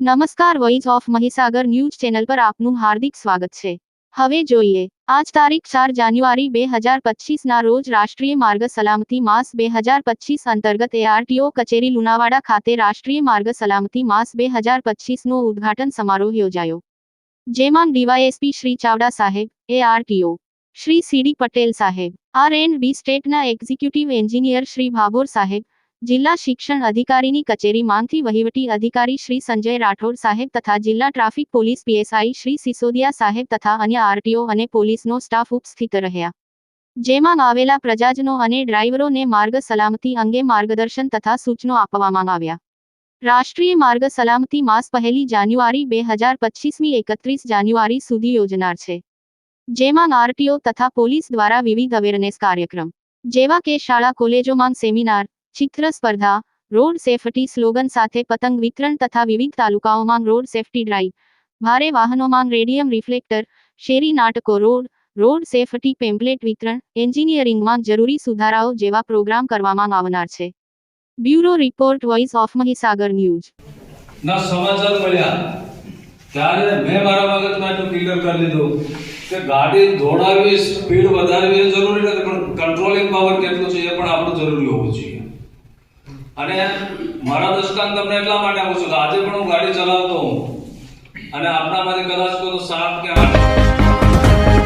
નમસ્કાર, voice of Mahisagar news channel પર આપનું હાર્દિક સ્વાગત છે। હવે જોઈએ આજ તારીખ 4 જાન્યુઆરી 2025 ના રોજ રાષ્ટ્રીય માર્ગ સલામતી માસ 2025 અંતર્ગત ARTO કચેરી લુણાવાડા ખાતે રાષ્ટ્રીય માર્ગ સલામતી માસ 2025 નો ઉદ્ઘાટન સમારોહ યોજાયો, જેમાં ડીવાયએસપી શ્રી ચાવડા સાહેબ, ARTO શ્રી સીડી પટેલ સાહેબ, R&B સ્ટેટના એક્ઝિક્યુટિવ એન્જિનિયર શ્રી ભાભોર સાહેબ, જિલ્લા શિક્ષણ અધિકારીની કચેરી માંગથી વહીવટી અધિકારી શ્રી સંજય રાઠોડ સાહેબ તથા જિલ્લા traffic police PSI Shri Sisodia સાહેબ તથા અન્ય RTO અને પોલીસનો સ્ટાફ ઉપસ્થિત રહ્યા, જેમાં આવેલા પ્રજાજનો અને ડ્રાઈવરોને માર્ગ સલામતી અંગે માર્ગદર્શન તથા સૂચનો આપવામાં આવ્યા। રાષ્ટ્રીય માર્ગ સલામતી માસ 1 જાન્યુઆરી 2025 ની 31 જાન્યુઆરી સુધી યોજનાર છે, જેમાં RTO તથા પોલીસ દ્વારા વિવિધ અવેરનેસ કાર્યક્રમ જેવા કે શાળા કોલેજોમાં સેમિનાર, ચિત્ર સ્પર્ધા, રોડ સેફટી સ્લોગન સાથે પતંગ વિતરણ તથા વિવિધ તાલુકાઓમાં રોડ સેફટી ડ્રાઈવ, ભારે વાહનોમાં રેડિયમ રિફ્લેક્ટર, શેરી નાટકો, રોડ સેફટી પેમ્પલેટ વિતરણ, એન્જિનિયરિંગમાં જરૂરી સુધારાઓ જેવા પ્રોગ્રામ કરવામાં આવનાર છે। Bureau report, voice of Mahisagar news. ના સમાચાર મળ્યા ત્યારે મેં મારા મગજમાં એટલું ક્લિયર કરી લીધું કે ગાડી દોડાવવી, સ્પીડ વધારવી એ જરૂરી નથી, પણ કંટ્રોલિંગ પાવર કેટલું છે એ પણ આપણું જરૂરી હોવું જોઈએ। અને મારા દૃષ્ટાંત તમને એટલા માટે આપું છું કે આજે પણ હું ગાડી ચલાવતો હું અને આપણામાંથી કદાચ કોઈ 7 કે 8